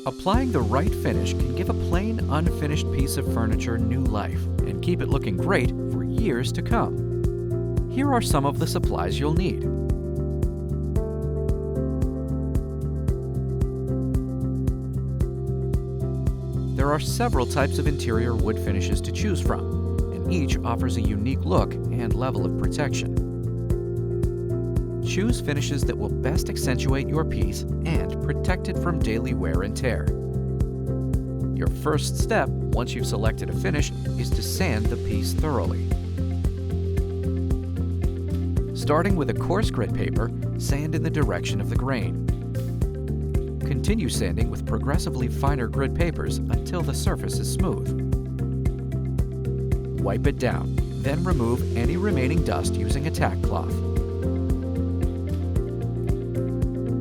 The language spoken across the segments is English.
Applying the right finish can give a plain, unfinished piece of furniture new life and keep it looking great for years to come. Here are some of the supplies you'll need. There are several types of interior wood finishes to choose from, and each offers a unique look and level of protection. Choose finishes that will best accentuate your piece and protect it from daily wear and tear. Your first step, once you've selected a finish, is to sand the piece thoroughly. Starting with a coarse grit paper, sand in the direction of the grain. Continue sanding with progressively finer grit papers until the surface is smooth. Wipe it down, then remove any remaining dust using a tack cloth.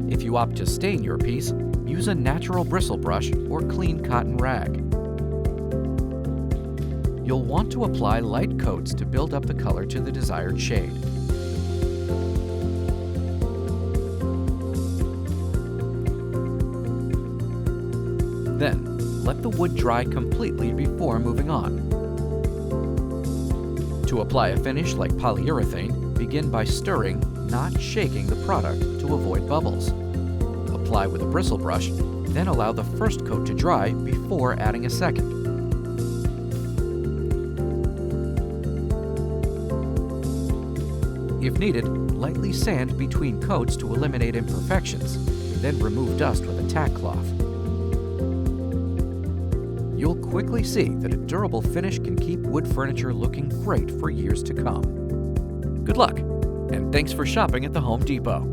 If you opt to stain your piece, use a natural bristle brush or clean cotton rag. You'll want to apply light coats to build up the color to the desired shade. Then, let the wood dry completely before moving on. To apply a finish like polyurethane, begin by stirring, not shaking the product to avoid bubbles. Apply with a bristle brush, then allow the first coat to dry before adding a second. If needed, lightly sand between coats to eliminate imperfections, then remove dust with a tack cloth. You'll quickly see that a durable finish can keep wood furniture looking great for years to come. Good luck, and thanks for shopping at the Home Depot.